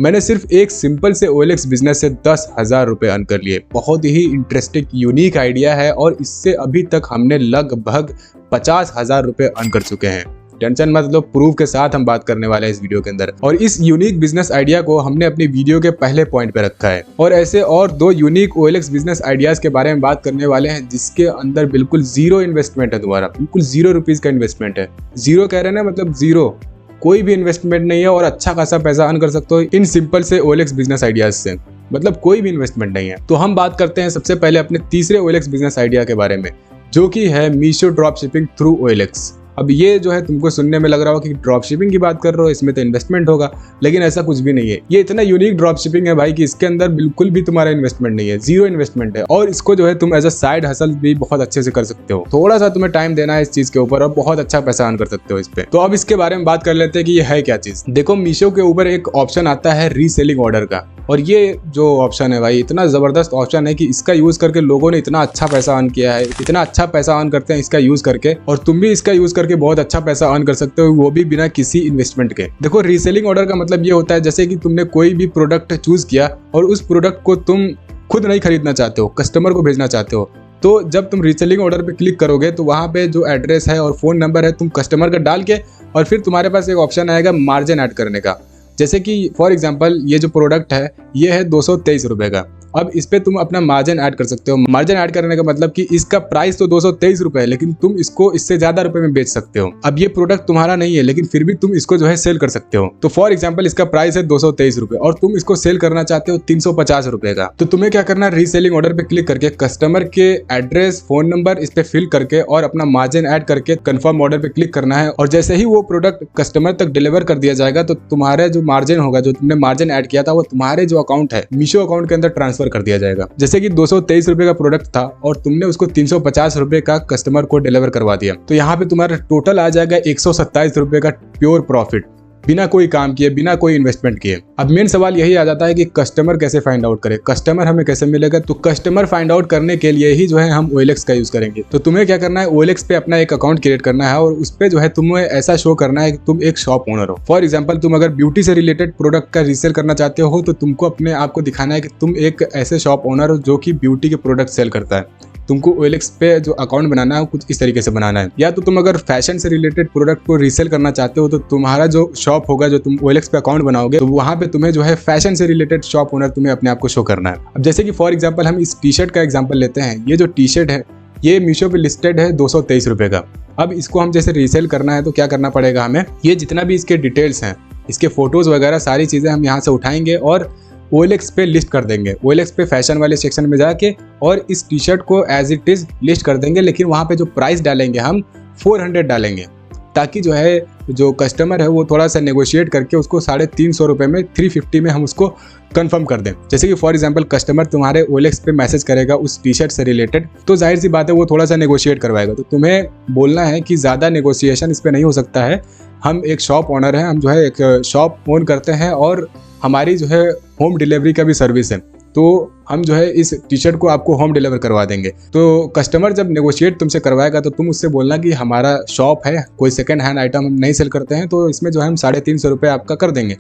मैंने सिर्फ एक सिंपल से OLX बिजनेस से 10,000 रुपये अर्न कर लिए। बहुत ही इंटरेस्टिंग यूनिक आइडिया है और इससे अभी तक हमने लगभग 50,000 रुपये अर्न कर चुके हैं। टेंशन मत लो, प्रूफ के साथ हम बात करने वाले हैं इस वीडियो के अंदर। और इस यूनिक बिजनेस आइडिया को हमने अपनी वीडियो के पहले पॉइंट पे रखा है। और ऐसे और 2 यूनिक OLX बिजनेस आइडियाज के बारे में बात करने वाले हैं जिसके अंदर बिल्कुल जीरो इन्वेस्टमेंट है, तुम्हारा बिल्कुल 0 रुपीज का इन्वेस्टमेंट है। जीरो कह रहे हैं ना, मतलब जीरो, कोई भी इन्वेस्टमेंट नहीं है और अच्छा खासा पैसा अर्न कर सकते हो इन सिंपल से OLX बिजनेस आइडियाज से। मतलब कोई भी इन्वेस्टमेंट नहीं है। तो हम बात करते हैं सबसे पहले अपने तीसरे OLX बिजनेस आइडिया के बारे में, जो कि है Meesho drop shipping through OLX। अब ये जो है तुमको सुनने में लग रहा हो कि ड्रॉप शिपिंग की बात कर रहे हो, इसमें तो इन्वेस्टमेंट होगा, लेकिन ऐसा कुछ भी नहीं है। ये इतना यूनिक ड्रॉप शिपिंग है भाई कि इसके अंदर बिल्कुल भी तुम्हारा इन्वेस्टमेंट नहीं है, जीरो इन्वेस्टमेंट है। और इसको जो है तुम एज अ साइड हसल भी बहुत अच्छे से कर सकते हो। थोड़ा सा तुम्हें टाइम देना है इस चीज के ऊपर और बहुत अच्छा पैसा अर्न कर सकते हो इस पे। तो अब इसके बारे में बात कर लेते हैं कि ये है क्या चीज। देखो, मीशो के ऊपर एक ऑप्शन आता है रीसेलिंग ऑर्डर का, और ये जो ऑप्शन है भाई इतना जबरदस्त ऑप्शन है कि इसका यूज करके लोगों ने इतना अच्छा पैसा अर्न किया है, इतना अच्छा पैसा अर्न करते हैं इसका यूज करके। और तुम भी इसका यूज करके बहुत अच्छा पैसा अर्न कर सकते हो, वो भी बिना किसी इन्वेस्टमेंट के। देखो, रीसेलिंग ऑर्डर का मतलब ये होता है जैसे कि तुमने कोई भी प्रोडक्ट चूज किया और उस प्रोडक्ट को तुम खुद नहीं खरीदना चाहते हो, कस्टमर को भेजना चाहते हो। तो जब तुम रीसेलिंग ऑर्डर पे क्लिक करोगे तो वहाँ पे जो एड्रेस है और फोन नंबर है तुम कस्टमर का डाल के, और फिर तुम्हारे पास एक ऑप्शन आएगा मार्जिन ऐड करने का। जैसे कि फॉर एग्जांपल ये जो प्रोडक्ट है ये है 223 रुपए का। अब इस पे तुम अपना मार्जिन ऐड कर सकते हो। मार्जिन ऐड करने का मतलब कि इसका प्राइस तो 223 रुपए है, लेकिन तुम इसको इससे ज्यादा रुपए में बेच सकते हो। अब ये प्रोडक्ट तुम्हारा नहीं है, लेकिन फिर भी तुम इसको जो है सेल कर सकते हो। तो फॉर एग्जांपल इसका प्राइस है 223 रुपए और तुम इसको सेल करना चाहते हो 350 रुपए का। तो तुम्हें क्या करना है, रीसेलिंग ऑर्डर पे क्लिक करके कस्टमर के एड्रेस, फोन नंबर इस पे फिल करके और अपना मार्जिन ऐड करके कंफर्म ऑर्डर पे क्लिक करना है। और जैसे ही वो प्रोडक्ट कस्टमर तक डिलीवर कर दिया जाएगा तो तुम्हारा जो मार्जिन होगा, जो तुमने मार्जिन ऐड किया था, वो तुम्हारे जो अकाउंट है मीशो अकाउंट के अंदर ट्रांसफर कर दिया जाएगा। जैसे कि 223 रुपए का प्रोडक्ट था और तुमने उसको 350 रुपए का कस्टमर को डिलीवर करवा दिया, तो यहाँ पे तुम्हारा टोटल आ जाएगा 127 रुपए का प्योर प्रॉफिट, बिना कोई काम किए, बिना कोई इन्वेस्टमेंट किए। अब मेन सवाल यही आ जाता है कि कस्टमर कैसे फाइंड आउट करे, कस्टमर हमें कैसे मिलेगा। तो कस्टमर फाइंड आउट करने के लिए ही जो है हम OLX का यूज करेंगे। तो तुम्हें क्या करना है, OLX पे अपना एक अकाउंट क्रिएट करना है और उस पे जो है तुम्हें ऐसा शो करना है कि तुम एक शॉप ओनर हो। फॉर एग्जाम्पल, तुम अगर ब्यूटी से रिलेटेड प्रोडक्ट का रीसेल करना चाहते हो तो तुमको अपने आप को दिखाना है कि तुम एक ऐसे शॉप ओनर हो जो कि ब्यूटी के प्रोडक्ट सेल करता है। तुमको OLX पे जो अकाउंट बनाना है कुछ इस तरीके से बनाना है। या तो तुम अगर फैशन से रिलेटेड प्रोडक्ट को रीसेल करना चाहते हो तो तुम्हारा जो शॉप होगा, जो तुम OLX पे अकाउंट बनाओगे, तो वहाँ पे तुम्हें जो है फैशन से रिलेटेड शॉप ओनर तुम्हें अपने आप को शो करना है। अब जैसे कि फॉर एग्जाम्पल हम इस टी शर्ट का एग्जाम्पल लेते हैं। ये जो टी शर्ट है ये मीशो पे लिस्टेड है 223 रुपए का। अब इसको हम जैसे रीसेल करना है तो क्या करना पड़ेगा हमें, ये जितना भी इसके डिटेल्स हैं, इसके फोटोज वगैरह सारी चीजें हम यहाँ से उठाएंगे और OLX पे लिस्ट कर देंगे। OLX पे फैशन वाले सेक्शन में जाके और इस टी शर्ट को एज इट इज लिस्ट कर देंगे, लेकिन वहाँ पे जो प्राइस डालेंगे हम 400 डालेंगे, ताकि जो है जो कस्टमर है वो थोड़ा सा नेगोशिएट करके उसको 350 रुपये में 350 में हम उसको कंफर्म कर दें। जैसे कि फॉर एग्जांपल कस्टमर तुम्हारे OLX पे मैसेज करेगा उस टी शर्ट से रिलेटेड, तो जाहिर सी बात है वो थोड़ा सा नेगोशिएट करवाएगा। तो तुम्हें बोलना है कि ज़्यादा नेगोशिएशन इस पर नहीं हो सकता है, हम एक शॉप ओनर हैं, हम जो है एक शॉप ओन करते हैं और हमारी जो है होम डिलीवरी का भी सर्विस है, तो हम जो है इस टी शर्ट को आपको होम डिलीवर करवा देंगे। तो कस्टमर जब नेगोशिएट तुमसे करवाएगा तो तुम उससे बोलना कि हमारा शॉप है, कोई सेकंड हैंड आइटम हम नहीं सेल करते हैं, तो इसमें जो है हम 350 रुपये आपका कर देंगे,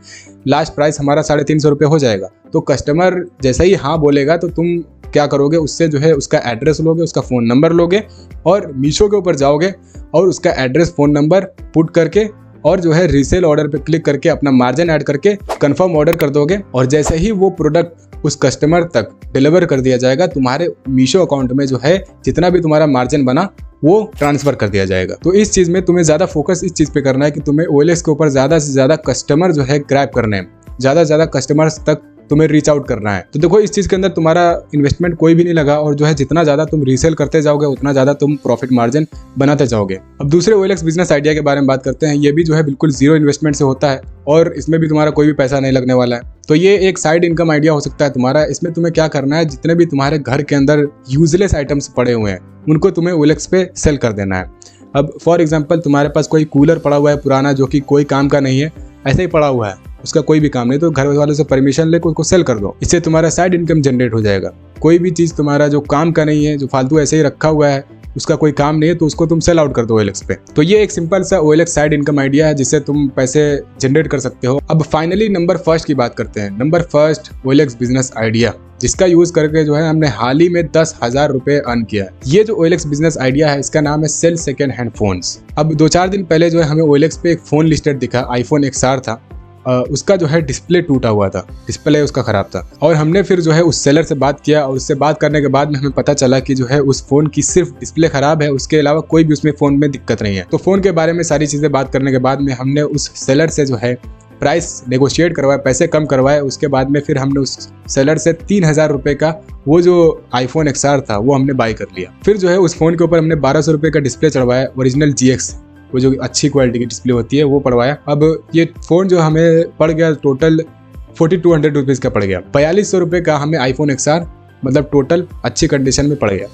लास्ट प्राइस हमारा 350 रुपये हो जाएगा। तो कस्टमर जैसा ही हाँ बोलेगा तो तुम क्या करोगे, उससे जो है उसका एड्रेस लोगे, उसका फ़ोन नंबर लोगे और मीशो के ऊपर जाओगे और उसका एड्रेस, फ़ोन नंबर पुट करके और जो है रीसेल ऑर्डर पे क्लिक करके अपना मार्जिन ऐड करके कंफर्म ऑर्डर कर दोगे। और जैसे ही वो प्रोडक्ट उस कस्टमर तक डिलीवर कर दिया जाएगा, तुम्हारे मीशो अकाउंट में जो है जितना भी तुम्हारा मार्जिन बना वो ट्रांसफर कर दिया जाएगा। तो इस चीज़ में तुम्हें ज़्यादा फोकस इस चीज़ पे करना है कि तुम्हें OLX के ऊपर ज़्यादा से ज़्यादा कस्टमर जो है ग्रैब करने हैं, ज़्यादा से ज़्यादा कस्टमर्स तक तुम्हें रीच आउट करना है। तो देखो, इस चीज़ के अंदर तुम्हारा इन्वेस्टमेंट कोई भी नहीं लगा और जो है जितना ज़्यादा तुम रीसेल करते जाओगे उतना ज़्यादा तुम प्रॉफिट मार्जिन बनाते जाओगे। अब दूसरे OLX बिजनेस आइडिया के बारे में बात करते हैं। ये भी जो है बिल्कुल जीरो इन्वेस्टमेंट से होता है और इसमें भी तुम्हारा कोई भी पैसा नहीं लगने वाला है। तो ये एक साइड इनकम आइडिया हो सकता है तुम्हारा। इसमें तुम्हें क्या करना है, जितने भी तुम्हारे घर के अंदर यूजलेस आइटम्स पड़े हुए हैं उनको तुम्हें OLX पे सेल कर देना है। अब फॉर एग्जाम्पल तुम्हारे पास कोई कूलर पड़ा हुआ है पुराना, जो कि कोई काम का नहीं है, ऐसे ही पड़ा हुआ है, उसका कोई भी काम नहीं, तो घर वालों से परमिशन लेकर उसको सेल कर दो। इससे तुम्हारा साइड इनकम जनरेट हो जाएगा। कोई भी चीज़ तुम्हारा जो काम का नहीं है, जो फालतू ऐसे ही रखा हुआ है, उसका कोई काम नहीं है तो उसको तुम सेल आउट कर दो OLX पे। तो ये एक सिंपल सा OLX साइड इनकम आइडिया है जिससे तुम पैसे जनरेट कर सकते हो। अब फाइनली नंबर फर्स्ट की बात करते हैं। Number first OLX business idea, जिसका यूज करके जो है हमने हाल ही में 10,000 रुपए अर्न किया है। ये जो OLX बिजनेस आइडिया है इसका नाम है सेल सेकेंड हैंड फोन्स। अब 2-4 दिन पहले जो है हमें OLX पे एक फोन लिस्टेड दिखा, iPhone XR था। उसका जो है डिस्प्ले टूटा हुआ था, डिस्प्ले उसका खराब था। और हमने फिर जो है उस सेलर से बात किया और उससे बात करने के बाद में हमें पता चला कि जो है उस फोन की सिर्फ डिस्प्ले खराब है, उसके अलावा कोई भी उसमें फोन में दिक्कत नहीं है। तो फोन के बारे में सारी चीजें बात करने के बाद में हमने उस सेलर से जो है प्राइस नेगोशिएट करवाया, पैसे कम करवाए। उसके बाद में फिर हमने उस सेलर से 3,000 रुपये का वो जो iPhone XR था वो हमने बाई कर लिया। फिर जो है उस फोन के ऊपर हमने 1,200 रुपये का डिस्प्ले चढ़वाया, ओरिजिनल GX, वो जो अच्छी क्वालिटी की डिस्प्ले होती है वो पड़वाया। अब ये फ़ोन जो हमें पड़ गया टोटल 4,200 रुपीज़ का पड़ गया। 4,200 रुपये का हमें iPhone XR मतलब टोटल अच्छी कंडीशन में पड़ गया।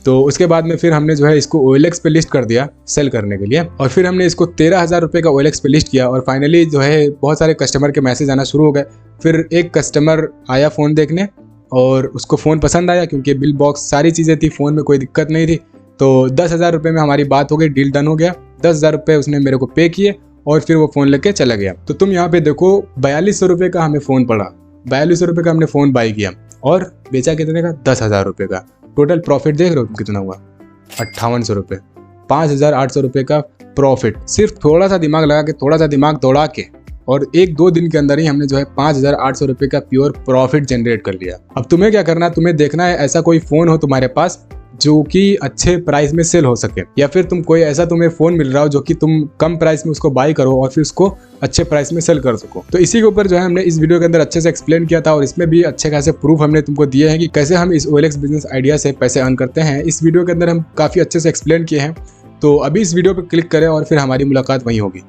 तो उसके बाद में फिर हमने जो है इसको OLX पे लिस्ट कर दिया सेल करने के लिए, और फिर हमने इसको 13,000 रुपये का OLX पे लिस्ट किया। और फाइनली जो है बहुत सारे कस्टमर के मैसेज आना शुरू हो गए। फिर एक कस्टमर आया फ़ोन देखने और उसको फ़ोन पसंद आया क्योंकि बिल बॉक्स सारी चीज़ें थी, फ़ोन में कोई दिक्कत नहीं थी। तो 10,000 रुपये में हमारी बात हो गई, डील डन हो गया। 10,000 रुपये उसने मेरे को पे किए और फिर वो फ़ोन लेके चला गया। तो तुम यहाँ पे देखो 4,200 रुपये का हमें फ़ोन पड़ा, 4,200 रुपये का हमने फ़ोन बाई किया और बेचा कितने का, 10,000 रुपये का। टोटल प्रॉफिट देख रहे हो कितना हुआ, 5,800 रुपये, 5,800 रुपये का प्रॉफिट। सिर्फ थोड़ा सा दिमाग लगा के, थोड़ा सा दिमाग दौड़ा के, और 1-2 दिन के अंदर ही हमने जो है 5,800 रुपये का प्योर प्रॉफिट जनरेट कर लिया। अब तुम्हें क्या करना है, तुम्हें देखना है ऐसा कोई फ़ोन हो तुम्हारे पास जो कि अच्छे प्राइस में सेल हो सके, या फिर तुम कोई ऐसा तुम्हें फ़ोन मिल रहा हो जो कि तुम कम प्राइस में उसको बाई करो और फिर उसको अच्छे प्राइस में सेल कर सको। तो इसी के ऊपर जो है हमने इस वीडियो के अंदर अच्छे से एक्सप्लेन किया था और इसमें भी अच्छे खासे प्रूफ हमने तुमको दिए हैं कि कैसे हम इस OLX बिजनेस आइडिया से पैसे अर्न करते हैं। इस वीडियो के अंदर हम काफ़ी अच्छे से एक्सप्लेन किए हैं। तो अभी इस वीडियो पर क्लिक करें और फिर हमारी मुलाकात वहीं होगी।